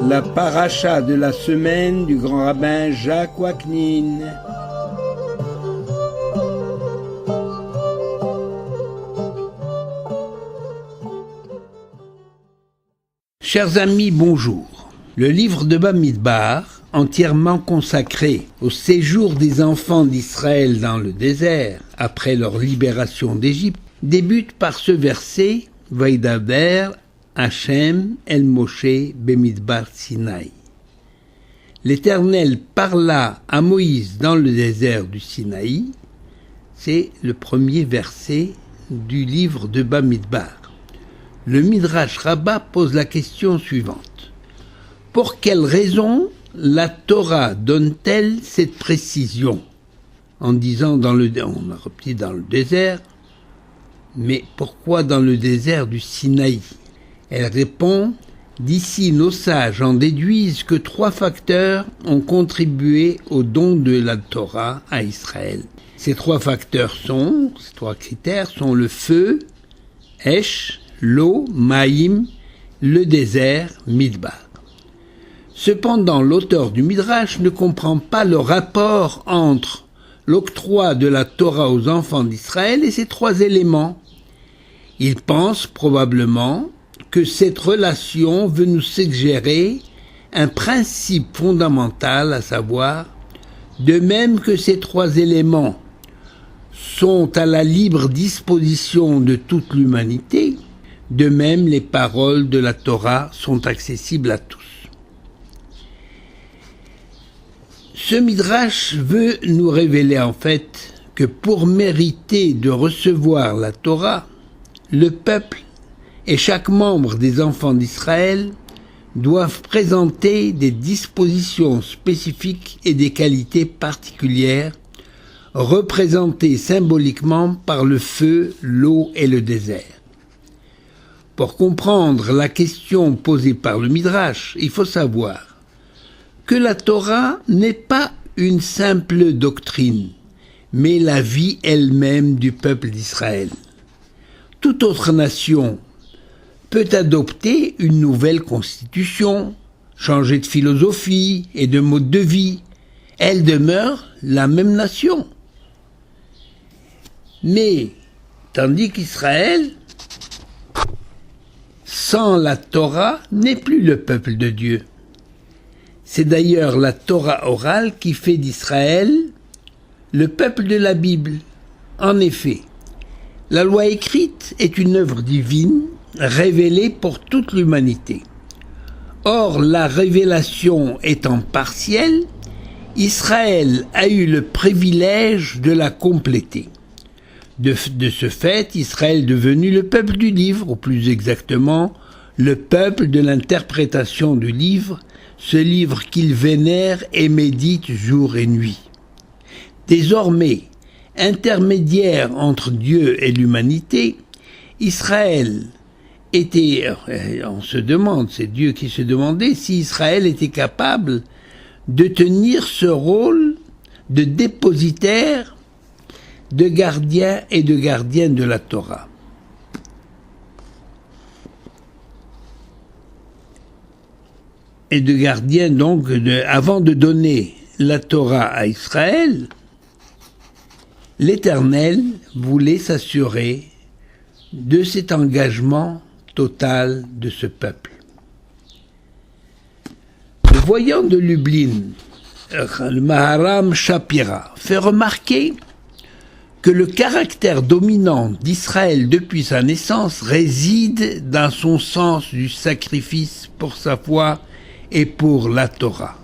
La paracha de la semaine du grand rabbin Jacques Waknin. Chers amis, bonjour. Le livre de Bamidbar, entièrement consacré au séjour des enfants d'Israël dans le désert après leur libération d'Égypte, débute par ce verset « Vaïdaber Hachem el Moshe bemidbar Sinaï ». L'Éternel parla à Moïse dans le désert du Sinaï. C'est le premier verset du livre de Bamidbar. Le Midrash Rabbah pose la question suivante. Pour quelle raison la Torah donne-t-elle cette précision en disant on a repris dans le désert, mais pourquoi dans le désert du Sinaï? Elle répond, d'ici nos sages en déduisent que 3 facteurs ont contribué au don de la Torah à Israël. Ces 3 critères sont le feu, Esh, l'eau, Maïm, le désert, Midbar. Cependant, l'auteur du Midrash ne comprend pas le rapport entre l'octroi de la Torah aux enfants d'Israël et ces 3 éléments. Il pense probablement que cette relation veut nous suggérer un principe fondamental, à savoir, de même que ces 3 éléments sont à la libre disposition de toute l'humanité, de même, les paroles de la Torah sont accessibles à tous. Ce Midrash veut nous révéler en fait que pour mériter de recevoir la Torah, le peuple et chaque membre des enfants d'Israël doivent présenter des dispositions spécifiques et des qualités particulières, représentées symboliquement par le feu, l'eau et le désert. Pour comprendre la question posée par le Midrash, il faut savoir que la Torah n'est pas une simple doctrine, mais la vie elle-même du peuple d'Israël. Toute autre nation peut adopter une nouvelle constitution, changer de philosophie et de mode de vie. Elle demeure la même nation. Mais, tandis qu'Israël, sans la Torah, n'est plus le peuple de Dieu. C'est d'ailleurs la Torah orale qui fait d'Israël le peuple de la Bible. En effet, la loi écrite est une œuvre divine révélée pour toute l'humanité. Or, la révélation étant partielle, Israël a eu le privilège de la compléter. De ce fait, Israël est devenu le peuple du livre, ou plus exactement, le peuple de l'interprétation du livre, ce livre qu'il vénère et médite jour et nuit. Désormais, intermédiaire entre Dieu et l'humanité, Israël était, on se demande, c'est Dieu qui se demandait si Israël était capable de tenir ce rôle de dépositaire, de gardien et de gardienne de la Torah. Et de gardien donc, avant de donner la Torah à Israël, l'Éternel voulait s'assurer de cet engagement total de ce peuple. Le voyant de Lublin, le Maharam Shapira, fait remarquer que le caractère dominant d'Israël depuis sa naissance réside dans son sens du sacrifice pour sa foi et pour la Torah.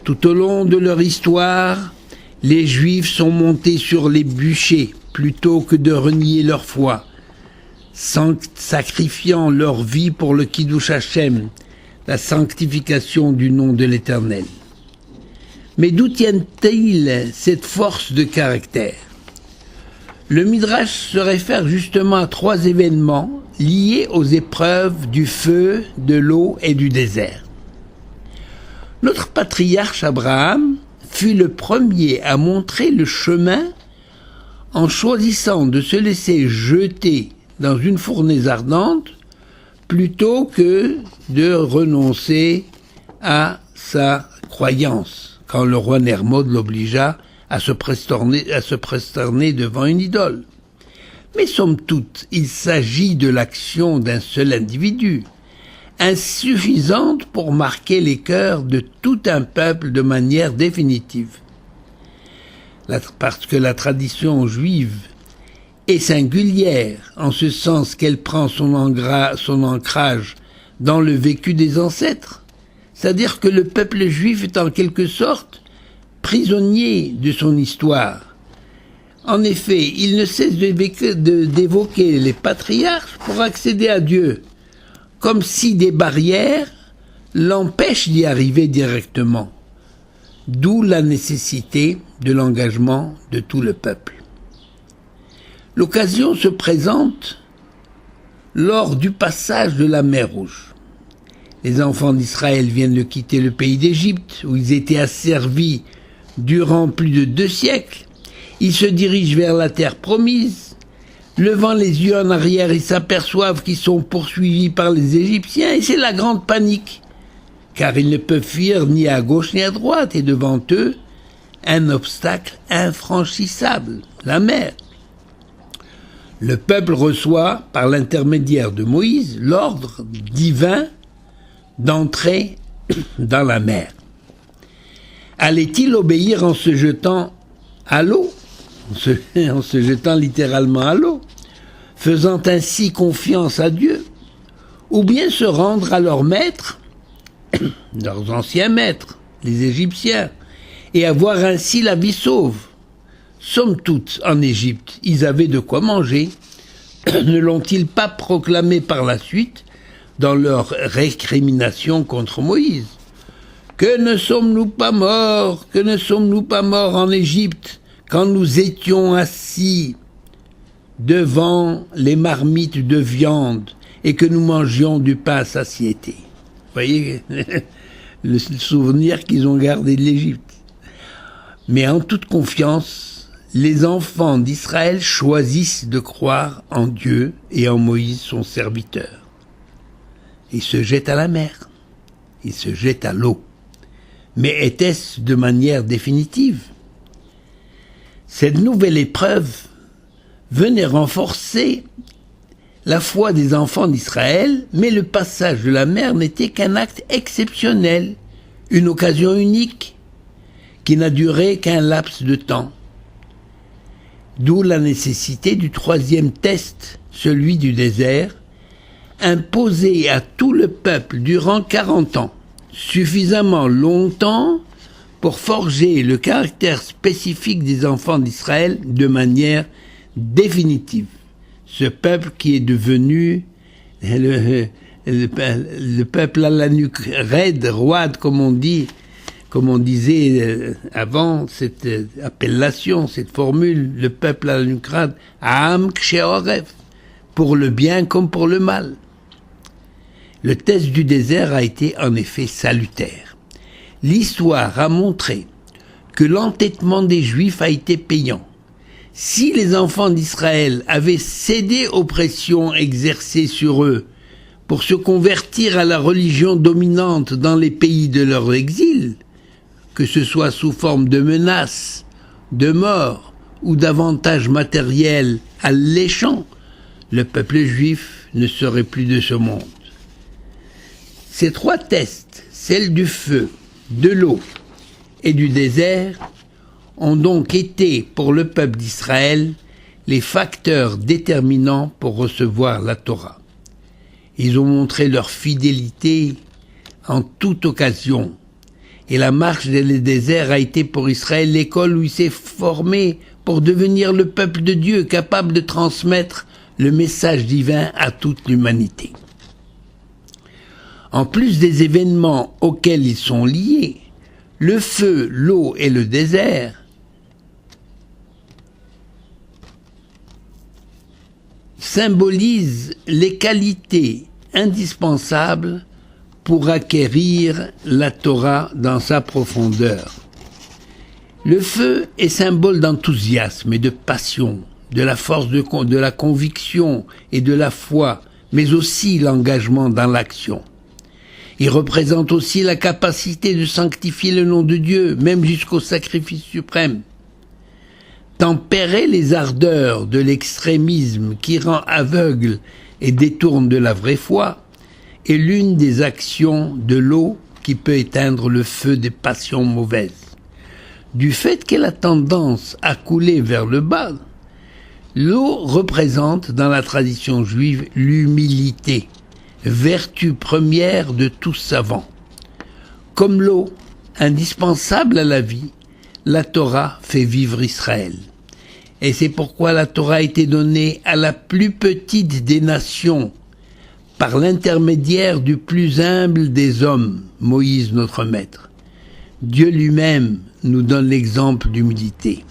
Tout au long de leur histoire, les Juifs sont montés sur les bûchers plutôt que de renier leur foi, sacrifiant leur vie pour le Kiddush Hashem, la sanctification du nom de l'Éternel. Mais d'où tiennent-ils cette force de caractère? Le Midrash se réfère justement à 3 événements liés aux épreuves du feu, de l'eau et du désert. Notre patriarche Abraham fut le premier à montrer le chemin en choisissant de se laisser jeter dans une fournaise ardente plutôt que de renoncer à sa croyance, quand le roi Nermod l'obligea à se prosterner devant une idole. Mais somme toute, il s'agit de l'action d'un seul individu, insuffisante pour marquer les cœurs de tout un peuple de manière définitive. Parce que la tradition juive est singulière, en ce sens qu'elle prend son ancrage dans le vécu des ancêtres. C'est-à-dire que le peuple juif est en quelque sorte prisonnier de son histoire. En effet, il ne cesse d'évoquer les patriarches pour accéder à Dieu, comme si des barrières l'empêchent d'y arriver directement. D'où la nécessité de l'engagement de tout le peuple. L'occasion se présente lors du passage de la mer Rouge. Les enfants d'Israël viennent de quitter le pays d'Égypte, où ils étaient asservis durant plus de 2 siècles. Ils se dirigent vers la terre promise. Levant les yeux en arrière, ils s'aperçoivent qu'ils sont poursuivis par les Égyptiens, et c'est la grande panique, car ils ne peuvent fuir ni à gauche ni à droite, et devant eux, un obstacle infranchissable, la mer. Le peuple reçoit, par l'intermédiaire de Moïse, l'ordre divin d'entrer dans la mer. Allait-il obéir en se jetant à l'eau, en se jetant littéralement à l'eau, faisant ainsi confiance à Dieu, ou bien se rendre à leurs maîtres, leurs anciens maîtres, les Égyptiens, et avoir ainsi la vie sauve? Somme toute, en Égypte, ils avaient de quoi manger. Ne l'ont-ils pas proclamé par la suite dans leur récrimination contre Moïse? Que ne sommes-nous pas morts, que ne sommes-nous pas morts en Égypte quand nous étions assis devant les marmites de viande et que nous mangions du pain à satiété? Vous voyez le souvenir qu'ils ont gardé de l'Égypte. Mais en toute confiance, les enfants d'Israël choisissent de croire en Dieu et en Moïse son serviteur. Ils se jettent à la mer, ils se jettent à l'eau. Mais était-ce de manière définitive? Cette nouvelle épreuve venait renforcer la foi des enfants d'Israël, mais le passage de la mer n'était qu'un acte exceptionnel, une occasion unique, qui n'a duré qu'un laps de temps. D'où la nécessité du 3e test, celui du désert, imposé à tout le peuple durant 40 ans, suffisamment longtemps pour forger le caractère spécifique des enfants d'Israël de manière définitive. Ce peuple qui est devenu le peuple à la nuque raide, roide, comme on disait avant, cette appellation, cette formule, le peuple à la nuque raide, Am Ksheorev, pour le bien comme pour le mal. Le test du désert a été en effet salutaire. L'histoire a montré que l'entêtement des Juifs a été payant. Si les enfants d'Israël avaient cédé aux pressions exercées sur eux pour se convertir à la religion dominante dans les pays de leur exil, que ce soit sous forme de menaces, de mort ou d'avantages matériels alléchants, le peuple juif ne serait plus de ce monde. Ces 3 tests, celle du feu, de l'eau et du désert, ont donc été pour le peuple d'Israël les facteurs déterminants pour recevoir la Torah. Ils ont montré leur fidélité en toute occasion, et la marche dans le désert a été pour Israël l'école où il s'est formé pour devenir le peuple de Dieu capable de transmettre le message divin à toute l'humanité. En plus des événements auxquels ils sont liés, le feu, l'eau et le désert symbolisent les qualités indispensables pour acquérir la Torah dans sa profondeur. Le feu est symbole d'enthousiasme et de passion, de la force de la conviction et de la foi, mais aussi l'engagement dans l'action. Il représente aussi la capacité de sanctifier le nom de Dieu, même jusqu'au sacrifice suprême. Tempérer les ardeurs de l'extrémisme qui rend aveugle et détourne de la vraie foi est l'une des actions de l'eau qui peut éteindre le feu des passions mauvaises. Du fait qu'elle a tendance à couler vers le bas, l'eau représente dans la tradition juive l'humilité, vertu première de tout savant. Comme l'eau, indispensable à la vie, la Torah fait vivre Israël. Et c'est pourquoi la Torah a été donnée à la plus petite des nations, par l'intermédiaire du plus humble des hommes, Moïse notre maître. Dieu lui-même nous donne l'exemple d'humilité.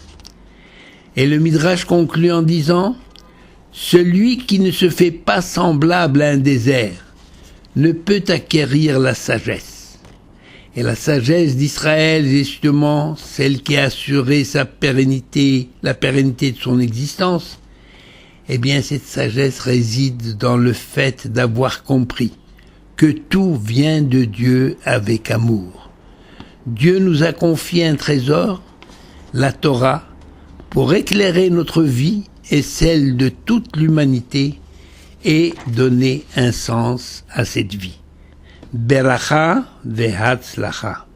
Et le Midrash conclut en disant « Celui qui ne se fait pas semblable à un désert ne peut acquérir la sagesse. » Et la sagesse d'Israël est justement celle qui a assuré sa pérennité, la pérennité de son existence. Eh bien, cette sagesse réside dans le fait d'avoir compris que tout vient de Dieu avec amour. Dieu nous a confié un trésor, la Torah, pour éclairer notre vie et celle de toute l'humanité et donner un sens à cette vie. Beracha ve'hatzlacha.